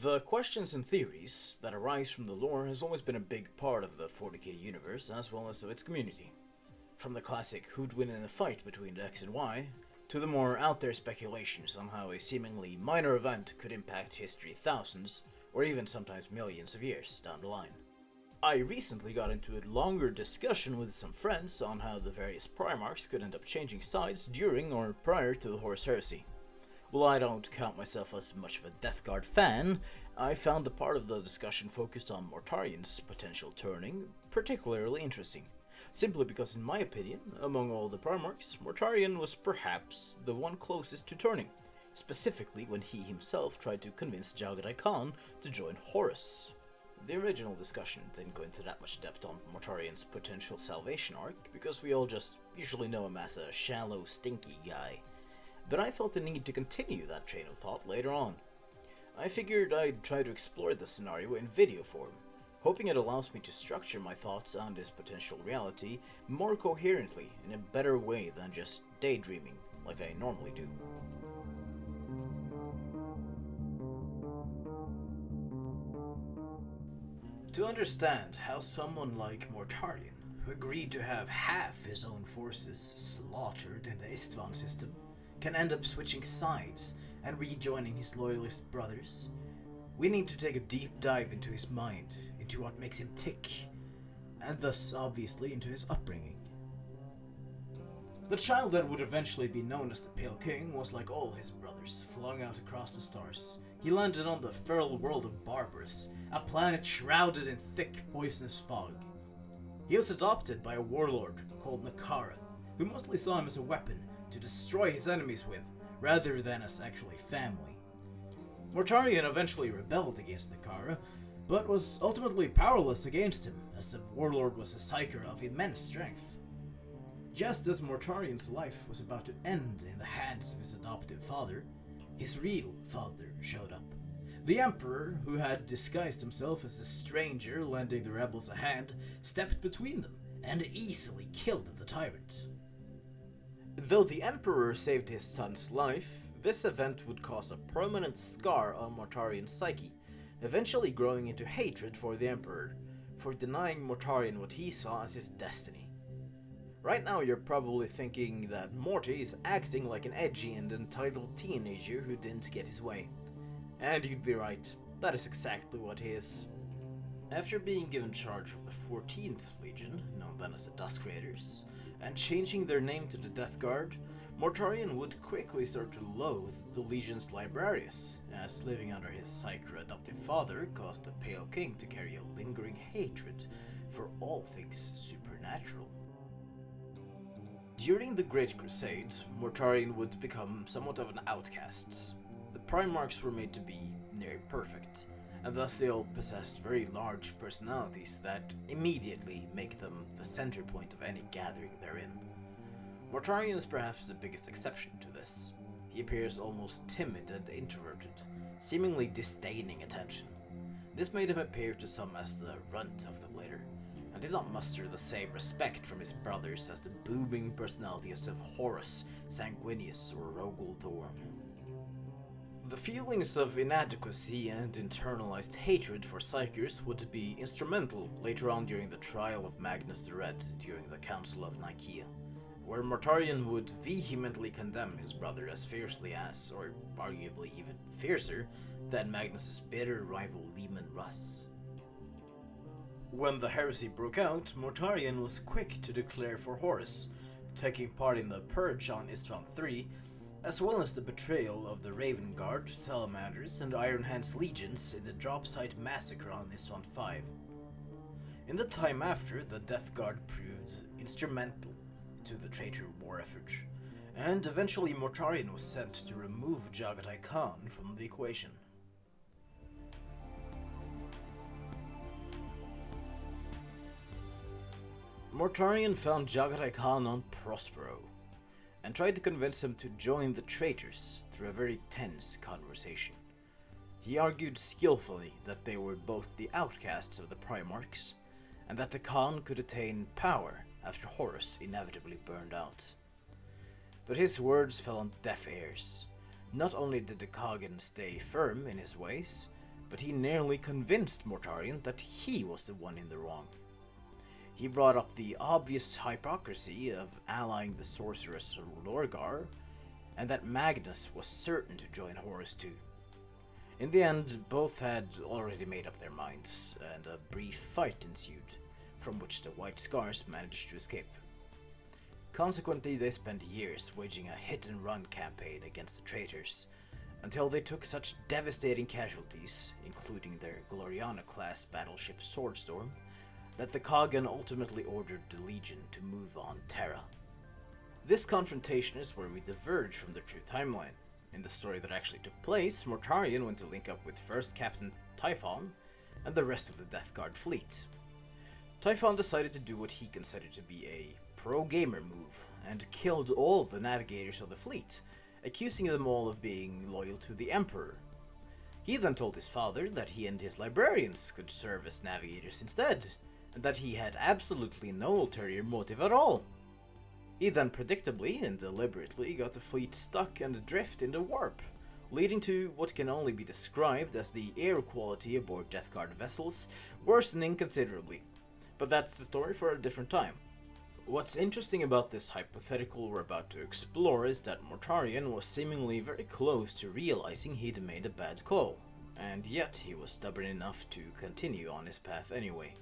The questions and theories that arise from the lore has always been a big part of the 40k universe as well as of its community. From the classic who'd win in a fight between X and Y, to the more out there speculations on how a seemingly minor event could impact history thousands, or even sometimes millions of years down the line. I recently got into a longer discussion with some friends on how the various Primarchs could end up changing sides during or prior to the Horus Heresy. While I don't count myself as much of a Death Guard fan, I found the part of the discussion focused on Mortarion's potential turning particularly interesting, simply because in my opinion, among all the Primarchs, Mortarion was perhaps the one closest to turning, specifically when he himself tried to convince Jagatai Khan to join Horus. The original discussion didn't go into that much depth on Mortarion's potential salvation arc, because we all just usually know him as a shallow, stinky guy. But I felt the need to continue that train of thought later on. I figured I'd try to explore the scenario in video form, hoping it allows me to structure my thoughts on this potential reality more coherently in a better way than just daydreaming like I normally do. To understand how someone like Mortarion, who agreed to have half his own forces slaughtered in the Istvan system, can end up switching sides and rejoining his loyalist brothers, we need to take a deep dive into his mind, into what makes him tick, and thus obviously into his upbringing. The child that would eventually be known as the Pale King was like all his brothers, flung out across the stars. He landed on the feral world of Barbarous, a planet shrouded in thick, poisonous fog. He was adopted by a warlord called Nakara, who mostly saw him as a weapon to destroy his enemies with, rather than as actually family. Mortarion eventually rebelled against Nakara, but was ultimately powerless against him, as the warlord was a psyker of immense strength. Just as Mortarion's life was about to end in the hands of his adoptive father, his real father showed up. The Emperor, who had disguised himself as a stranger lending the rebels a hand, stepped between them and easily killed the tyrant. Though the Emperor saved his son's life, this event would cause a permanent scar on Mortarion's psyche, eventually growing into hatred for the Emperor, for denying Mortarion what he saw as his destiny. Right now you're probably thinking that Morty is acting like an edgy and entitled teenager who didn't get his way. And you'd be right, that is exactly what he is. After being given charge of the 14th Legion, known then as the Dusk Raiders, and changing their name to the Death Guard, Mortarion would quickly start to loathe the Legion's Librarius, as living under his psyker adoptive father caused the Pale King to carry a lingering hatred for all things supernatural. During the Great Crusade, Mortarion would become somewhat of an outcast. The Primarchs were made to be near perfect, and thus they all possessed very large personalities that immediately make them the center point of any gathering they're in. Mortarion is perhaps the biggest exception to this. He appears almost timid and introverted, seemingly disdaining attention. This made him appear to some as the runt of the litter, and did not muster the same respect from his brothers as the booming personalities of Horus, Sanguinius, or Rogul Thorn. The feelings of inadequacy and internalized hatred for Psykers would be instrumental later on during the trial of Magnus the Red during the Council of Nicaea, where Mortarion would vehemently condemn his brother as fiercely as, or arguably even fiercer, than Magnus's bitter rival Leman Russ. When the heresy broke out, Mortarion was quick to declare for Horus, taking part in the Purge on Istvan III, as well as the betrayal of the Raven Guard, Salamanders, and Iron Hand's legions in the drop site massacre on Istvan V. In the time after, the Death Guard proved instrumental to the traitor war effort, and eventually Mortarion was sent to remove Jagatai Khan from the equation. Mortarion found Jagatai Khan on Prospero, and tried to convince him to join the traitors through a very tense conversation. He argued skillfully that they were both the outcasts of the Primarchs, and that the Khan could attain power after Horus inevitably burned out. But his words fell on deaf ears. Not only did the Khagan stay firm in his ways, but he nearly convinced Mortarion that he was the one in the wrong. He brought up the obvious hypocrisy of allying the sorceress Lorgar, and that Magnus was certain to join Horus too. In the end, both had already made up their minds, and a brief fight ensued, from which the White Scars managed to escape. Consequently, they spent years waging a hit-and-run campaign against the traitors, until they took such devastating casualties, including their Gloriana-class battleship Swordstorm, that the Khagan ultimately ordered the Legion to move on Terra. This confrontation is where we diverge from the true timeline. In the story that actually took place, Mortarion went to link up with First Captain Typhon and the rest of the Death Guard fleet. Typhon decided to do what he considered to be a pro-gamer move, and killed all the navigators of the fleet, accusing them all of being loyal to the Emperor. He then told his father that he and his librarians could serve as navigators instead, and that he had absolutely no ulterior motive at all. He then predictably and deliberately got the fleet stuck and adrift in the warp, leading to what can only be described as the air quality aboard Death Guard vessels worsening considerably. But that's the story for a different time. What's interesting about this hypothetical we're about to explore is that Mortarion was seemingly very close to realizing he'd made a bad call, and yet he was stubborn enough to continue on his path anyway.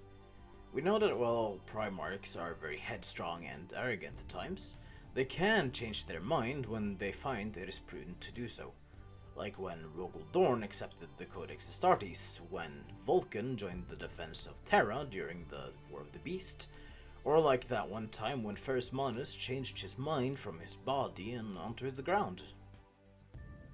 We know that while Primarchs are very headstrong and arrogant at times, they can change their mind when they find it is prudent to do so. Like when Rogel Dorn accepted the Codex Astartes, when Vulcan joined the defense of Terra during the War of the Beast, or like that one time when First Manus changed his mind from his body and onto the ground.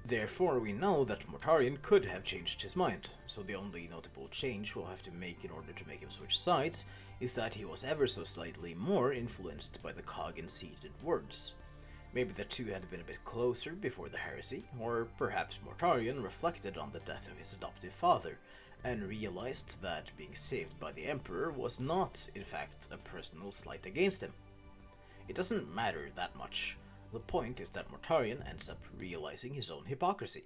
Therefore, we know that Mortarion could have changed his mind, so the only notable change we'll have to make in order to make him switch sides is that he was ever so slightly more influenced by the Khagan's heated words. Maybe the two had been a bit closer before the heresy, or perhaps Mortarion reflected on the death of his adoptive father, and realized that being saved by the Emperor was not, in fact, a personal slight against him. It doesn't matter that much. The point is that Mortarion ends up realizing his own hypocrisy.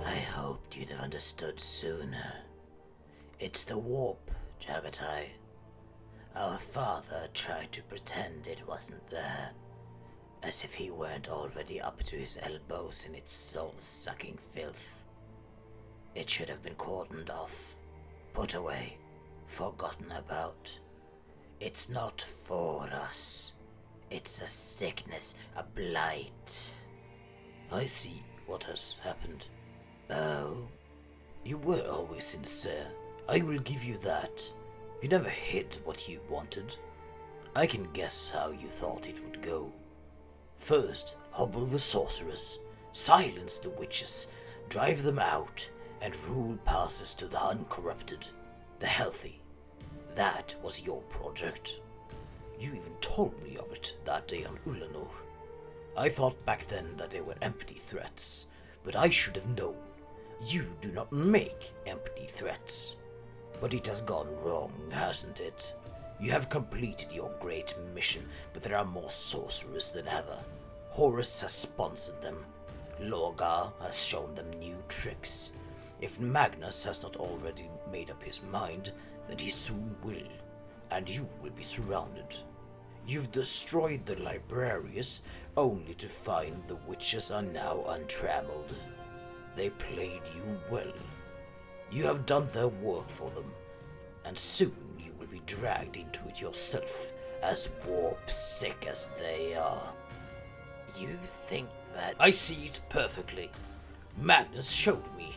I hoped you'd have understood sooner. It's the warp, Jagatai. Our father tried to pretend it wasn't there, as if he weren't already up to his elbows in its soul-sucking filth. It should have been cordoned off, put away, forgotten about. It's not for us. It's a sickness, a blight. I see what has happened. Oh, you were always sincere. I will give you that. You never hid what you wanted. I can guess how you thought it would go. First, hobble the sorcerers, silence the witches, drive them out, and rule passes to the uncorrupted, the healthy. That was your project. You even told me of it that day on Ulanor. I thought back then that they were empty threats, but I should have known. You do not make empty threats. But it has gone wrong, hasn't it? You have completed your great mission, but there are more sorcerers than ever. Horus has sponsored them. Lorgar has shown them new tricks. If Magnus has not already made up his mind, then he soon will, and you will be surrounded. You've destroyed the librarians only to find the witches are now untrammeled. They played you well. You have done their work for them, and soon you will be dragged into it yourself, as warp-sick as they are. You think that... I see it perfectly. Magnus showed me.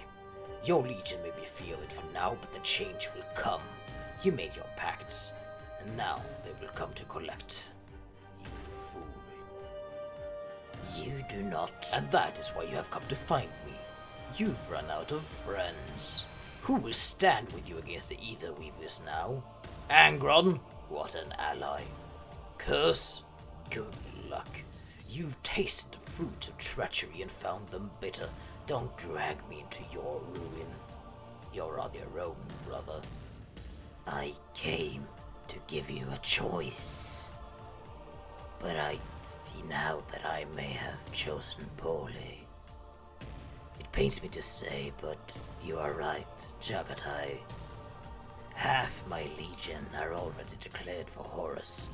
Your legion may be feared for now, but the change will come. You made your pacts, and now they will come to collect. You fool. You do not... And that is why you have come to find me. You've run out of friends. Who will stand with you against the Ether Weavers now? Angron? What an ally. Curse? Good luck. You've tasted the fruits of treachery and found them bitter. Don't drag me into your ruin. You're on your own, brother. I came to give you a choice. But I See now that I may have chosen poorly. It pains me to say, but you are right, Jagatai. Half my legion are already declared for Horus,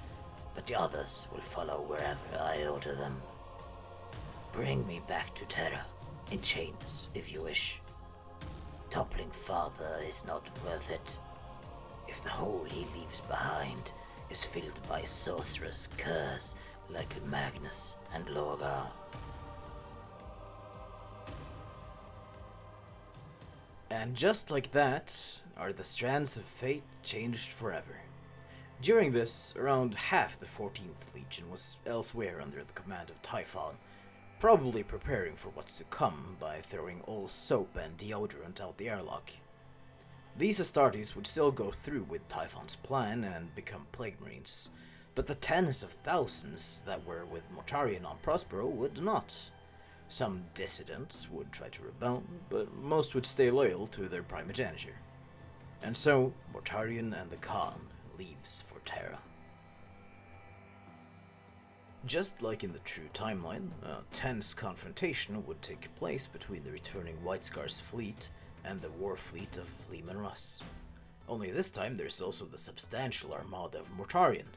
but the others will follow wherever I order them. Bring me back to Terra, in chains, if you wish. Toppling father is not worth it. If the hole he leaves behind is filled by sorcerous curs like Magnus and Lorgar. And just like that, are the strands of fate changed forever. During this, around half the 14th Legion was elsewhere under the command of Typhon, probably preparing for what's to come by throwing all soap and deodorant out the airlock. These Astartes would still go through with Typhon's plan and become Plague Marines, but the tens of thousands that were with Mortarion on Prospero would not. Some dissidents would try to rebel, but most would stay loyal to their primogeniture. And so, Mortarion and the Khan leaves for Terra. Just like in the true timeline, a tense confrontation would take place between the returning White Scar's fleet and the war fleet of Leman Russ. Only this time there's also the substantial armada of Mortarion.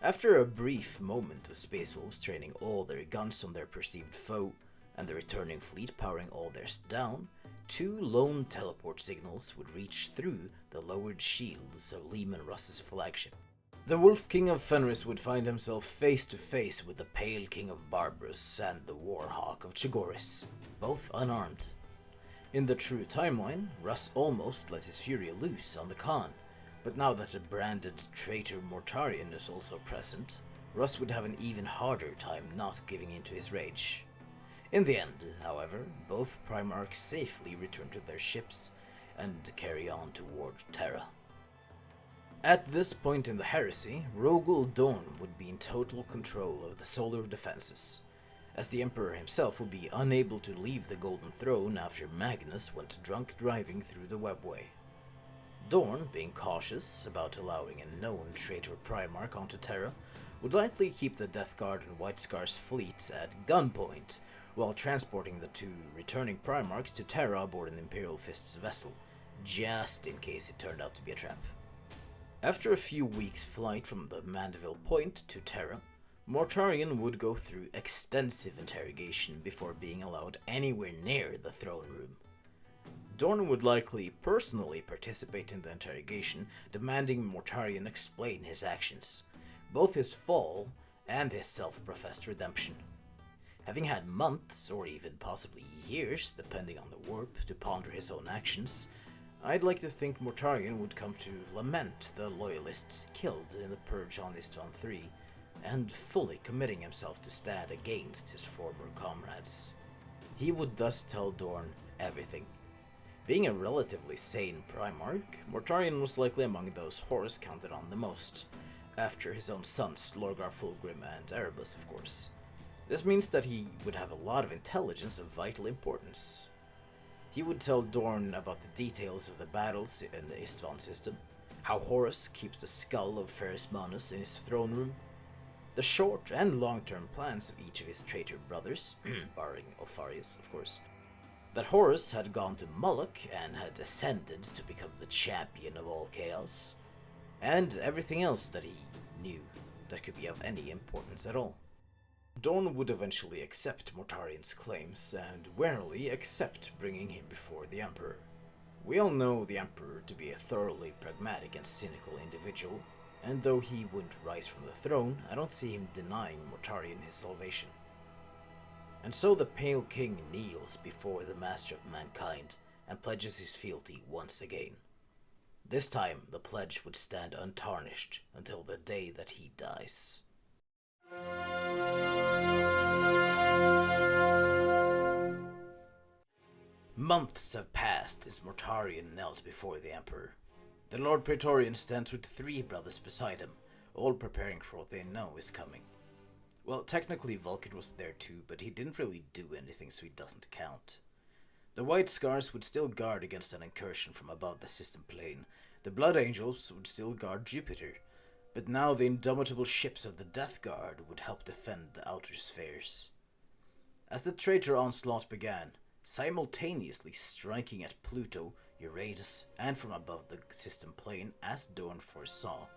After a brief moment of Space Wolves training all their guns on their perceived foe, and the returning fleet powering all theirs down, 2 lone teleport signals would reach through the lowered shields of Leman Russ's flagship. The Wolf King of Fenris would find himself face to face with the Pale King of Barbarous and the Warhawk of Chigoris, both unarmed. In the true timeline, Russ almost let his fury loose on the Khan, but now that the branded traitor Mortarion is also present, Russ would have an even harder time not giving in to his rage. In the end, however, both Primarchs safely return to their ships and carry on toward Terra. At this point in the heresy, Rogul Dorn would be in total control of the solar defenses, as the Emperor himself would be unable to leave the Golden Throne after Magnus went drunk driving through the Webway. Dorn, being cautious about allowing a known traitor Primarch onto Terra, would likely keep the Death Guard and White Scar's fleet at gunpoint while transporting the 2 returning Primarchs to Terra aboard an Imperial Fist's vessel, just in case it turned out to be a trap. After a few weeks' flight from the Mandeville Point to Terra, Mortarion would go through extensive interrogation before being allowed anywhere near the throne room. Dorn would likely personally participate in the interrogation, demanding Mortarion explain his actions, both his fall and his self-professed redemption. Having had months, or even possibly years, depending on the warp, to ponder his own actions, I'd like to think Mortarion would come to lament the loyalists killed in the purge on Istvan III, and fully committing himself to stand against his former comrades. He would thus tell Dorn everything. Being a relatively sane Primarch, Mortarion was likely among those Horus counted on the most, after his own sons, Lorgar Fulgrim and Erebus, of course. This means that he would have a lot of intelligence of vital importance. He would tell Dorn about the details of the battles in the Istvan system, how Horus keeps the skull of Ferris Manus in his throne room, the short and long-term plans of each of his traitor brothers, barring Alfarius, of course, that Horus had gone to Moloch and had ascended to become the champion of all chaos, and everything else that he knew that could be of any importance at all. Dorn would eventually accept Mortarion's claims, and warily accept bringing him before the Emperor. We all know the Emperor to be a thoroughly pragmatic and cynical individual, and though he wouldn't rise from the throne, I don't see him denying Mortarion his salvation. And so the Pale King kneels before the Master of Mankind, and pledges his fealty once again. This time, the pledge would stand untarnished until the day that he dies. Months have passed as Mortarion knelt before the Emperor. The Lord Praetorian stands with 3 brothers beside him, all preparing for what they know is coming. Well, technically Vulcan was there too, but he didn't really do anything, so he doesn't count. The White Scars would still guard against an incursion from above the system plane. The Blood Angels would still guard Jupiter. But now the indomitable ships of the Death Guard would help defend the outer spheres. As the traitor onslaught began, simultaneously striking at Pluto, Uranus, and from above the system plane as Dorn foresaw,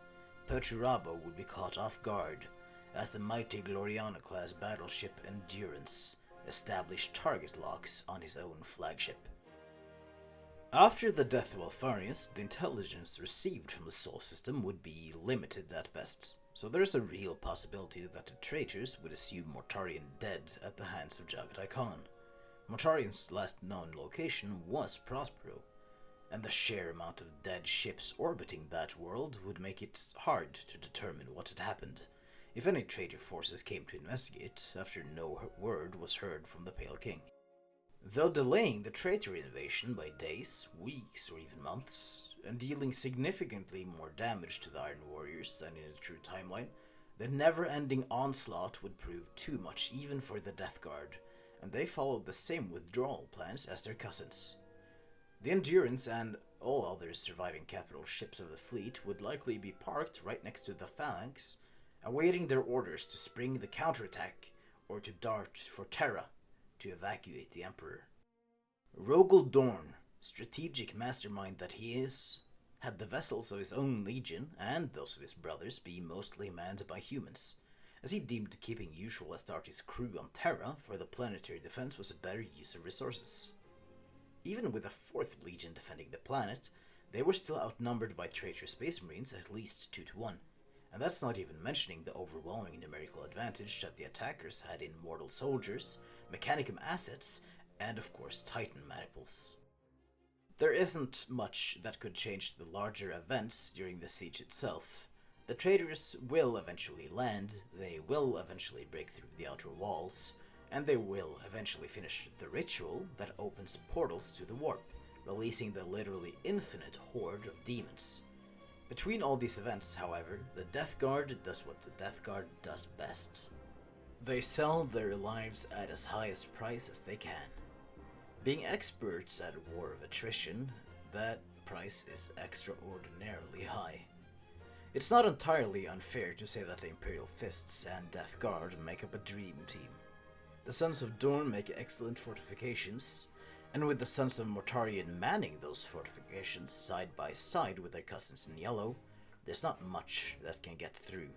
Perturabo would be caught off guard as the mighty Gloriana-class battleship Endurance established target locks on his own flagship. After the death of Alpharius, the intelligence received from the Sol system would be limited at best, so there's a real possibility that the traitors would assume Mortarion dead at the hands of Jagatai Khan. Mortarion's last known location was Prospero, and the sheer amount of dead ships orbiting that world would make it hard to determine what had happened if any traitor forces came to investigate after no word was heard from the Pale King. Though delaying the traitor invasion by days, weeks, or even months, and dealing significantly more damage to the Iron Warriors than in a true timeline, the never-ending onslaught would prove too much even for the Death Guard, and they followed the same withdrawal plans as their cousins. The Endurance and all other surviving capital ships of the fleet would likely be parked right next to the Phalanx, awaiting their orders to spring the counterattack or to dart for Terra to evacuate the Emperor. Rogel Dorn, strategic mastermind that he is, had the vessels of his own legion and those of his brothers be mostly manned by humans, as he deemed keeping usual Astartes' crew on Terra for the planetary defense was a better use of resources. Even with a 4th Legion defending the planet, they were still outnumbered by traitor space marines at least 2-1, and that's not even mentioning the overwhelming numerical advantage that the attackers had in mortal soldiers, mechanicum assets, and of course Titan maniples. There isn't much that could change the larger events during the siege itself. The traitors will eventually land, they will eventually break through the outer walls, and they will eventually finish the ritual that opens portals to the warp, releasing the literally infinite horde of demons. Between all these events, however, the Death Guard does what the Death Guard does best. They sell their lives at as high a price as they can. Being experts at a war of attrition, that price is extraordinarily high. It's not entirely unfair to say that the Imperial Fists and Death Guard make up a dream team. The Sons of Dorn make excellent fortifications, and with the Sons of Mortarion manning those fortifications side by side with their cousins in yellow, there's not much that can get through.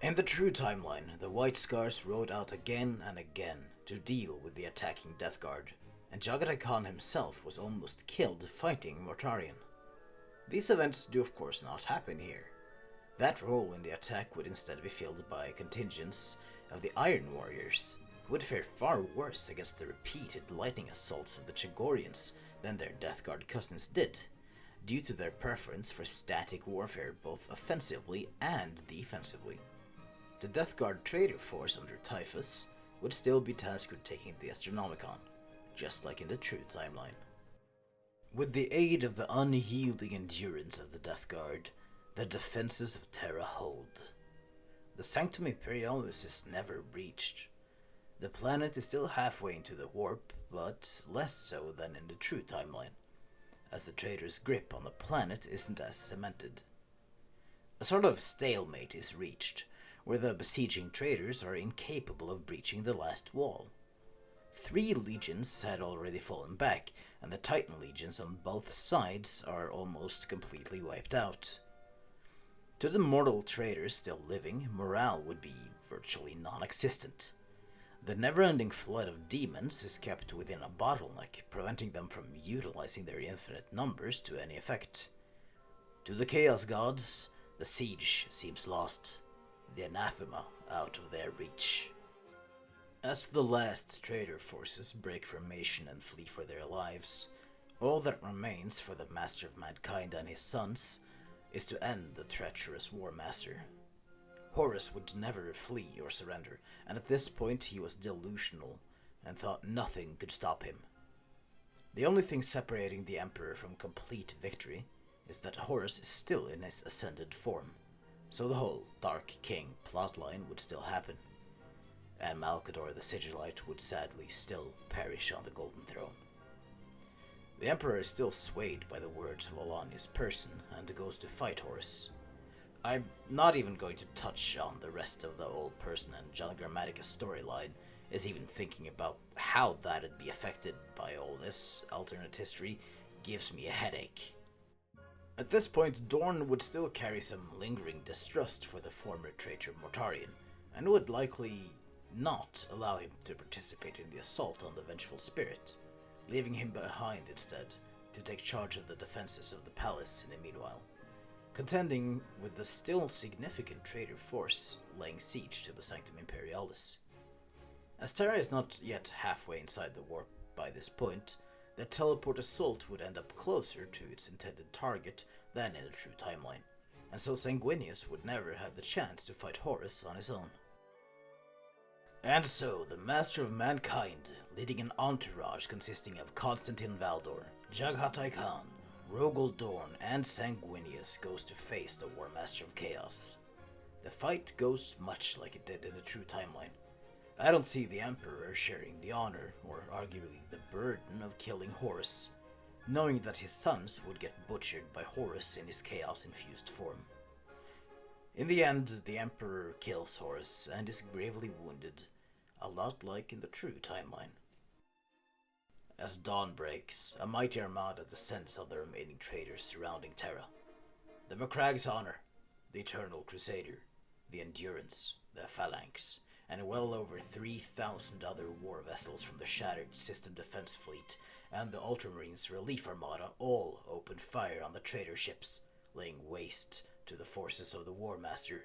In the true timeline, the White Scars rode out again and again to deal with the attacking Death Guard, and Jagatai Khan himself was almost killed fighting Mortarion. These events do of course not happen here. That role in the attack would instead be filled by contingents of the Iron Warriors, who would fare far worse against the repeated lightning assaults of the Chagorians than their Death Guard cousins did, due to their preference for static warfare both offensively and defensively. The Death Guard traitor force under Typhus would still be tasked with taking the Astronomicon, just like in the true timeline. With the aid of the unyielding endurance of the Death Guard, the defenses of Terra hold. The Sanctum Imperialis is never breached. The planet is still halfway into the warp, but less so than in the true timeline, as the traitors' grip on the planet isn't as cemented. A sort of stalemate is reached, where the besieging traitors are incapable of breaching the last wall. 3 legions had already fallen back, and the Titan legions on both sides are almost completely wiped out. To the mortal traitors still living, morale would be virtually non-existent. The never-ending flood of demons is kept within a bottleneck, preventing them from utilizing their infinite numbers to any effect. To the Chaos Gods, the siege seems lost, the anathema out of their reach. As the last traitor forces break formation and flee for their lives, all that remains for the Master of Mankind and his sons is to end the treacherous War Master. Horus would never flee or surrender, and at this point he was delusional and thought nothing could stop him. The only thing separating the Emperor from complete victory is that Horus is still in his ascended form, so the whole Dark King plotline would still happen, and Malcador the Sigillite would sadly still perish on the Golden Throne. The Emperor is still swayed by the words of Alania's person and goes to fight Horus. I'm not even going to touch on the rest of the old person and John Grammaticus storyline, as even thinking about how that'd be affected by all this alternate history gives me a headache. At this point, Dorn would still carry some lingering distrust for the former traitor Mortarion, and would likely not allow him to participate in the assault on the vengeful spirit, leaving him behind instead to take charge of the defenses of the palace in the meanwhile, contending with the still significant traitor force laying siege to the Sanctum Imperialis. As Terra is not yet halfway inside the warp by this point, the teleport assault would end up closer to its intended target than in a true timeline, and so Sanguinius would never have the chance to fight Horus on his own. And so, the Master of Mankind, leading an entourage consisting of Constantine Valdor, Jaghatai Khan, Rogol Dorn, and Sanguinius, goes to face the War Master of Chaos. The fight goes much like it did in the true timeline. I don't see the Emperor sharing the honor, or arguably the burden, of killing Horus, knowing that his sons would get butchered by Horus in his chaos-infused form. In the end, the Emperor kills Horus and is gravely wounded, a lot like in the true timeline. As dawn breaks, a mighty armada descends on the remaining traitors surrounding Terra. The Macragg's Honor, the Eternal Crusader, the Endurance, the Phalanx, and well over 3,000 other war vessels from the shattered System Defense Fleet and the Ultramarines Relief Armada all opened fire on the traitor ships, laying waste to the forces of the War Master.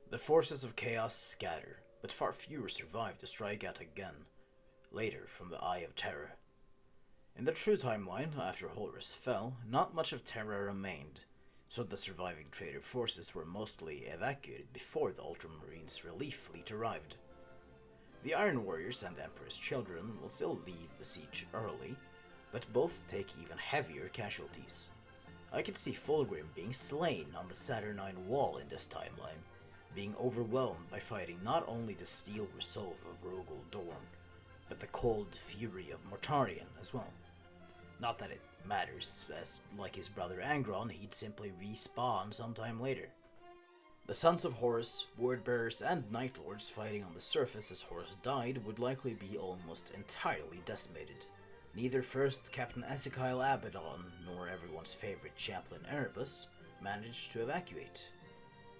The forces of Chaos scatter, but far fewer survive to strike out again, later from the Eye of Terror. In the true timeline, after Horus fell, not much of Terra remained, so the surviving traitor forces were mostly evacuated before the Ultramarines' relief fleet arrived. The Iron Warriors and Emperor's Children will still leave the siege early, but both take even heavier casualties. I could see Fulgrim being slain on the Saturnine Wall in this timeline, being overwhelmed by fighting not only the steel resolve of Rogol Dorn, but the cold fury of Mortarion as well. Not that it matters, as like his brother Angron, he'd simply respawn sometime later. The Sons of Horus, Wordbearers, and Night Lords fighting on the surface as Horus died would likely be almost entirely decimated. Neither first Captain Ezekiel Abaddon nor everyone's favorite Chaplain Erebus managed to evacuate.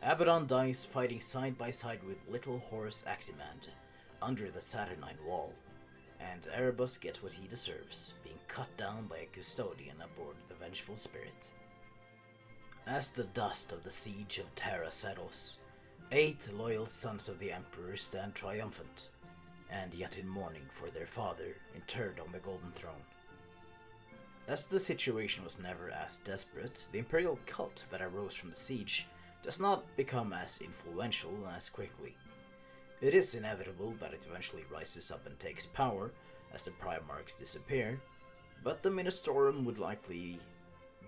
Abaddon dies fighting side by side with little Horus Aximand under the Saturnine Wall, and Erebus gets what he deserves, being cut down by a custodian aboard the Vengeful Spirit. As the dust of the siege of Terra settles, 8 loyal sons of the Emperor stand triumphant, and yet in mourning for their father interred on the Golden Throne. As the situation was never as desperate, the imperial cult that arose from the siege does not become as influential as quickly. It is inevitable that it eventually rises up and takes power as the Primarchs disappear, but the Ministorum would likely,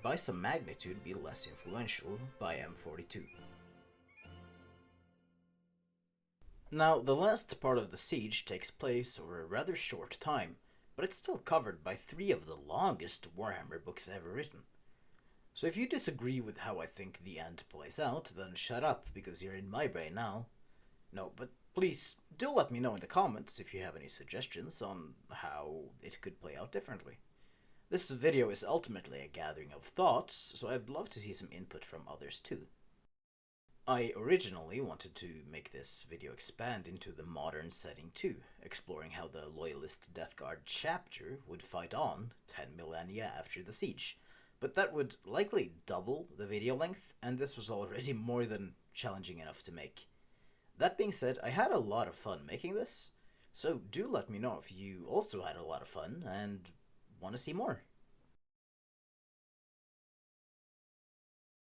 by some magnitude, be less influential by M42. Now, the last part of the siege takes place over a rather short time, but it's still covered by 3 of the longest Warhammer books ever written. So if you disagree with how I think the end plays out, then shut up, because you're in my brain now. No, but please do let me know in the comments if you have any suggestions on how it could play out differently. This video is ultimately a gathering of thoughts, so I'd love to see some input from others too. I originally wanted to make this video expand into the modern setting too, exploring how the Loyalist Death Guard chapter would fight on 10 millennia after the siege, but that would likely double the video length, and this was already more than challenging enough to make. That being said, I had a lot of fun making this, so do let me know if you also had a lot of fun and want to see more.